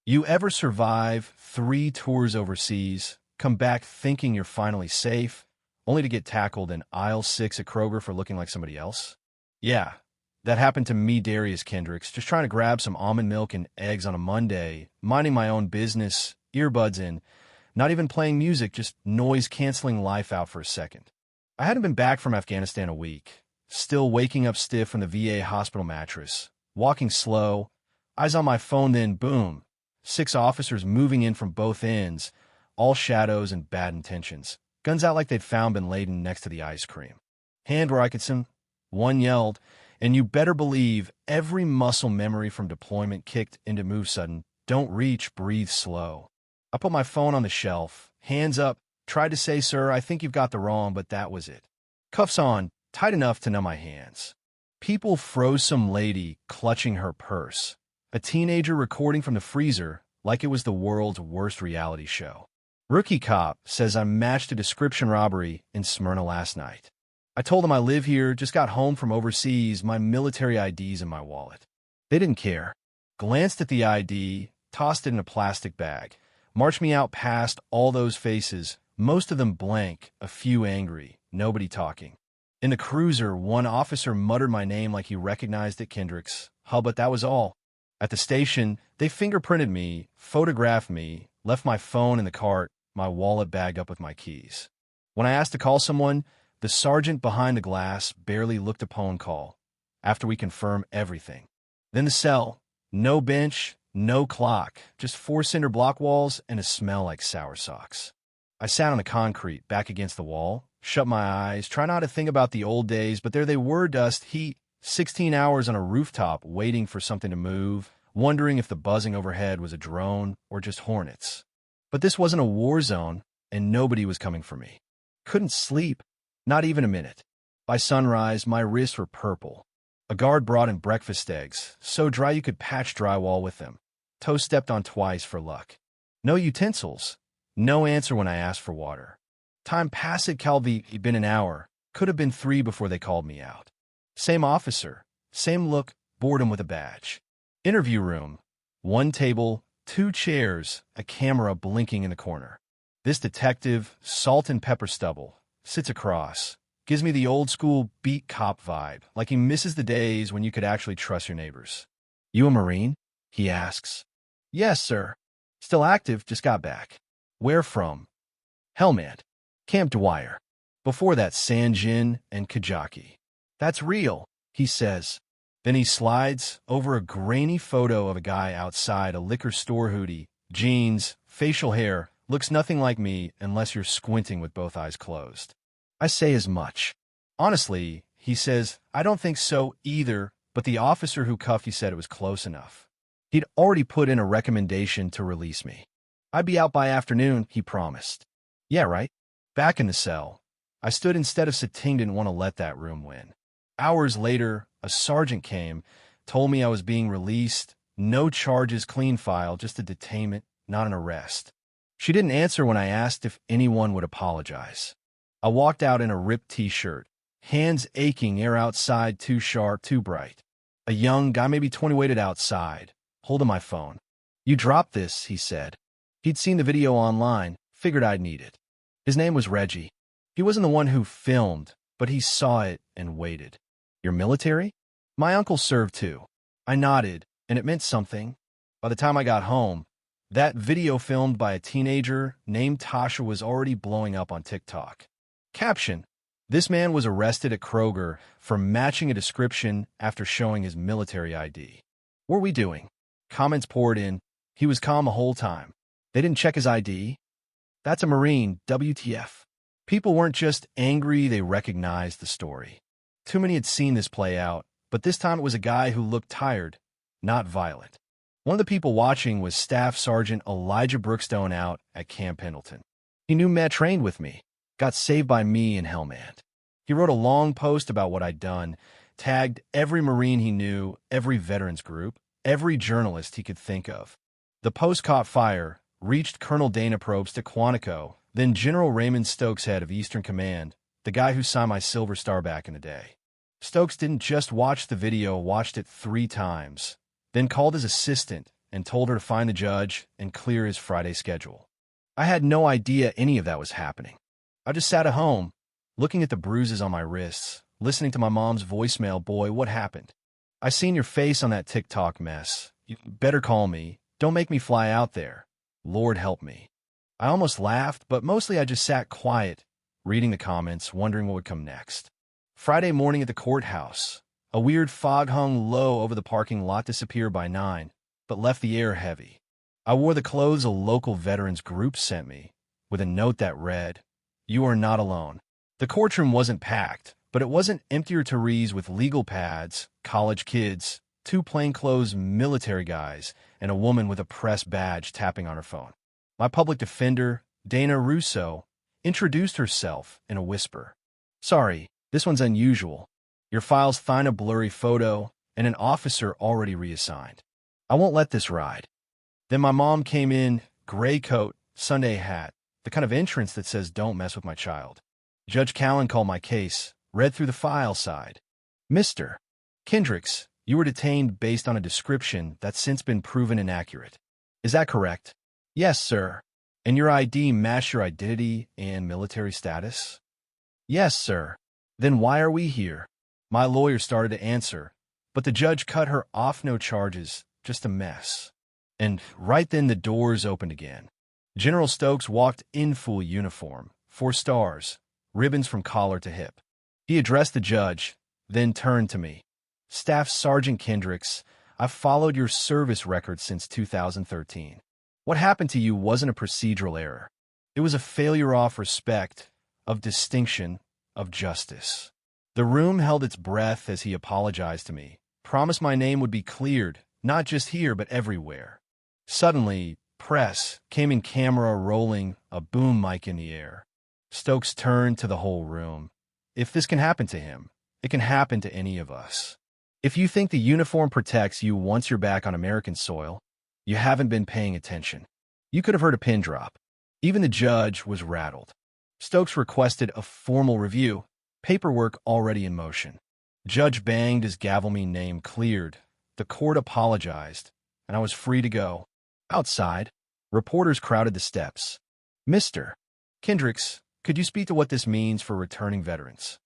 You ever survive 3 tours overseas, come back thinking you're finally safe, only to get tackled in aisle 6 at Kroger for looking like somebody else? Yeah, that happened to me, Darius Kendricks, just trying to grab some almond milk and eggs on a Monday, minding my own business, earbuds in, not even playing music, just noise-canceling life out for a second. I hadn't been back from Afghanistan a week, still waking up stiff from the VA hospital mattress, walking slow, eyes on my phone, then boom, 6 officers moving in from both ends, all shadows and bad intentions, guns out like they'd found bin Laden next to the ice cream. Hand where I could see. One yelled, and you better believe every muscle memory from deployment kicked into move sudden, don't reach, breathe slow. I put my phone on the shelf, hands up, tried to say, "Sir, I think you've got the wrong," but that was it. Cuffs on, tight enough to numb my hands. People froze, some lady clutching her purse. A teenager recording from the freezer like it was the world's worst reality show. Rookie cop says I matched a description robbery in Smyrna last night. I told them I live here, just got home from overseas, my military ID's in my wallet. They didn't care. Glanced at the ID, tossed it in a plastic bag, marched me out past all those faces, most of them blank, a few angry, nobody talking. In the cruiser, one officer muttered my name like he recognized it, Kendricks. But that was all. At the station, they fingerprinted me, photographed me, left my phone in the cart, my wallet bagged up with my keys. When I asked to call someone, the sergeant behind the glass barely looked a phone call, after we confirmed everything. Then the cell. No bench, no clock, just 4 cinder block walls and a smell like sour socks. I sat on the concrete, back against the wall, shut my eyes, try not to think about the old days, but there they were, dust, heat, 16 hours on a rooftop waiting for something to move, wondering if the buzzing overhead was a drone or just hornets. But this wasn't a war zone, and nobody was coming for me. Couldn't sleep, not even a minute. By sunrise, my wrists were purple. A guard brought in breakfast eggs, so dry you could patch drywall with them. Toe stepped on twice for luck. No utensils. No answer when I asked for water. Time passed at Calvi, it'd been an hour. Could have been 3 before they called me out. Same officer, same look, boredom with a badge. Interview room. 1 table, 2 chairs, a camera blinking in the corner. This detective, salt and pepper stubble, sits across. Gives me the old-school beat cop vibe, like he misses the days when you could actually trust your neighbors. "You a Marine?" he asks. "Yes, sir. Still active, just got back." "Where from?" "Helmand. Camp Dwyer. Before that, Sanjin and Kajaki." "That's real," he says. Then he slides over a grainy photo of a guy outside a liquor store, hoodie, jeans, facial hair, looks nothing like me unless you're squinting with both eyes closed. I say as much. "Honestly," he says, "I don't think so either, but the officer who cuffed you said it was close enough." He'd already put in a recommendation to release me. "I'd be out by afternoon," he promised. Yeah, right. Back in the cell, I stood instead of sitting, didn't want to let that room win. Hours later, a sergeant came, told me I was being released, no charges, clean file, just a detainment, not an arrest. She didn't answer when I asked if anyone would apologize. I walked out in a ripped t-shirt, hands aching, air outside too sharp, too bright. A young guy, maybe 20, waited outside, holding my phone. "You dropped this," he said. He'd seen the video online, figured I'd need it. His name was Reggie. He wasn't the one who filmed, but he saw it and waited. "You're military?" "My uncle served too." I nodded, and it meant something. By the time I got home, that video filmed by a teenager named Tasha was already blowing up on TikTok. Caption: "This man was arrested at Kroger for matching a description after showing his military ID." "What are we doing?" Comments poured in. "He was calm the whole time. They didn't check his ID." "That's a Marine, WTF." People weren't just angry, they recognized the story. Too many had seen this play out, but this time it was a guy who looked tired, not violent. One of the people watching was Staff Sergeant Elijah Brookstone out at Camp Pendleton. He knew Matt trained with me, got saved by me in Helmand. He wrote a long post about what I'd done, tagged every Marine he knew, every veterans group, every journalist he could think of. The post caught fire, reached Colonel Dana Probst at Quantico, then General Raymond Stokes, head of Eastern Command, the guy who signed my Silver Star back in the day. Stokes didn't just watch the video, watched it 3 times, then called his assistant and told her to find the judge and clear his Friday schedule. I had no idea any of that was happening. I just sat at home, looking at the bruises on my wrists, listening to my mom's voicemail. Boy, what happened? I seen your face on that TikTok mess. You better call me. Don't make me fly out there. Lord help me. I almost laughed, but mostly I just sat quiet, reading the comments, wondering what would come next. Friday morning at the courthouse. A weird fog hung low over the parking lot, disappeared by 9, but left the air heavy. I wore the clothes a local veterans group sent me, with a note that read, "You are not alone." The courtroom wasn't packed, but it wasn't empty or Therese with legal pads, college kids, 2 plainclothes military guys, and a woman with a press badge tapping on her phone. My public defender, Dana Russo, introduced herself in a whisper. "Sorry, this one's unusual. Your files find a blurry photo and an officer already reassigned. I won't let this ride." Then my mom came in, gray coat, Sunday hat, the kind of entrance that says don't mess with my child. Judge Callan called my case, read through the file side. "Mr. Kendricks, you were detained based on a description that's since been proven inaccurate. Is that correct?" "Yes, sir." "And your ID matched your identity and military status?" "Yes, sir." "Then why are we here?" My lawyer started to answer, but the judge cut her off. "No charges, just a mess." And right then the doors opened again. General Stokes walked in full uniform, 4 stars, ribbons from collar to hip. He addressed the judge, then turned to me. "Staff Sergeant Kendricks, I've followed your service record since 2013. What happened to you wasn't a procedural error. It was a failure of respect, of distinction, of justice." The room held its breath as he apologized to me, promised my name would be cleared, not just here but everywhere. Suddenly, press came in, camera rolling, a boom mic in the air. Stokes turned to the whole room. "If this can happen to him, it can happen to any of us. If you think the uniform protects you once you're back on American soil, you haven't been paying attention." You could have heard a pin drop. Even the judge was rattled. Stokes requested a formal review, paperwork already in motion. Judge banged his gavel. Me name cleared. The court apologized, and I was free to go. Outside, reporters crowded the steps. "Mr. Kendricks, could you speak to what this means for returning veterans?"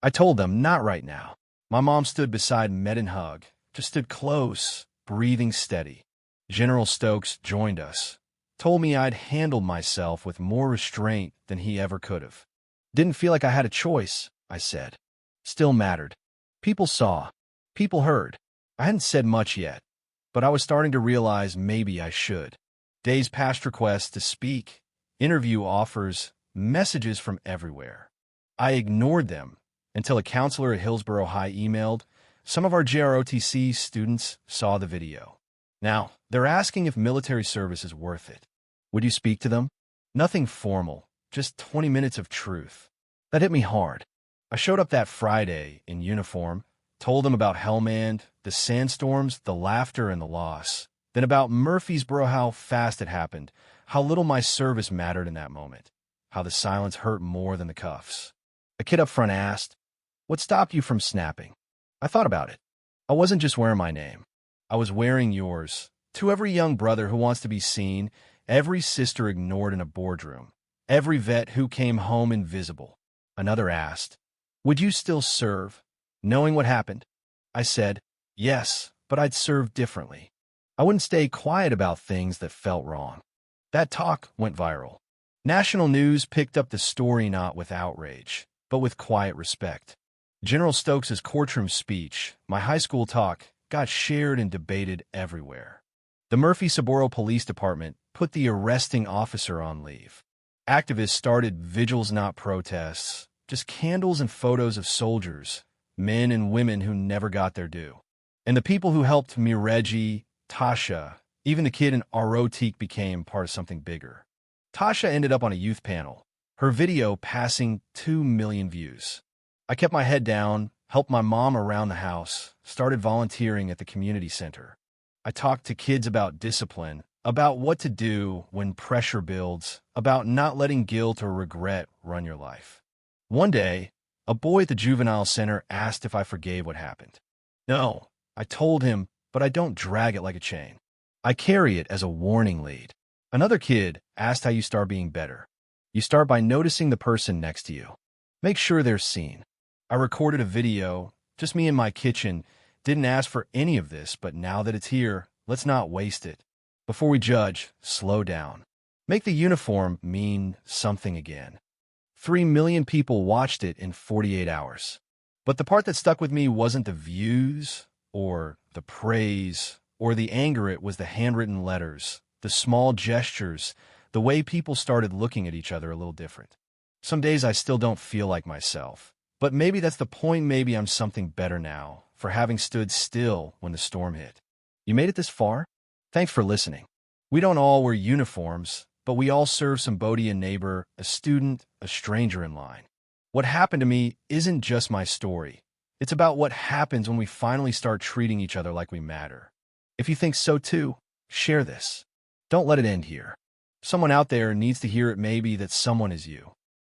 I told them, "Not right now." My mom stood beside, met and hugged, just stood close, breathing steady. General Stokes joined us, told me I'd handled myself with more restraint than he ever could have. "Didn't feel like I had a choice," I said. "Still mattered. People saw. People heard." I hadn't said much yet, but I was starting to realize maybe I should. Days passed, requests to speak, interview offers, messages from everywhere. I ignored them until a counselor at Hillsborough High emailed. Some of our JROTC students saw the video. Now, they're asking if military service is worth it. Would you speak to them? Nothing formal, just 20 minutes of truth. That hit me hard. I showed up that Friday in uniform, told them about Hellman, the sandstorms, the laughter, and the loss. Then about Murfreesboro, how fast it happened, how little my service mattered in that moment, how the silence hurt more than the cuffs. A kid up front asked, "What stopped you from snapping?" I thought about it. I wasn't just wearing my name. I was wearing yours. To every young brother who wants to be seen, every sister ignored in a boardroom, every vet who came home invisible. Another asked, "Would you still serve, knowing what happened?" I said, "Yes, but I'd serve differently. I wouldn't stay quiet about things that felt wrong." That talk went viral. National news picked up the story not with outrage, but with quiet respect. General Stokes' courtroom speech, my high school talk, got shared and debated everywhere. The Murfreesboro Police Department put the arresting officer on leave. Activists started vigils, not protests, just candles and photos of soldiers, men and women who never got their due. And the people who helped me, Reggie, Tasha, even the kid in ROTC, became part of something bigger. Tasha ended up on a youth panel, her video passing 2 million views. I kept my head down, helped my mom around the house, started volunteering at the community center. I talked to kids about discipline, about what to do when pressure builds, about not letting guilt or regret run your life. One day, a boy at the juvenile center asked if I forgave what happened. No, I told him, but I don't drag it like a chain. I carry it as a warning lead. Another kid asked how you start being better. You start by noticing the person next to you. Make sure they're seen. I recorded a video, just me in my kitchen. Didn't ask for any of this, but now that it's here, let's not waste it. Before we judge, slow down. Make the uniform mean something again. 3 million people watched it in 48 hours. But the part that stuck with me wasn't the views or the praise or the anger. It was the handwritten letters, the small gestures, the way people started looking at each other a little different. Some days I still don't feel like myself. But maybe that's the point. Maybe I'm something better now for having stood still when the storm hit. You made it this far? Thanks for listening. We don't all wear uniforms, but we all serve somebody, a neighbor, a student, a stranger in line. What happened to me isn't just my story. It's about what happens when we finally start treating each other like we matter. If you think so too, share this. Don't let it end here. Someone out there needs to hear it. Maybe that someone is you.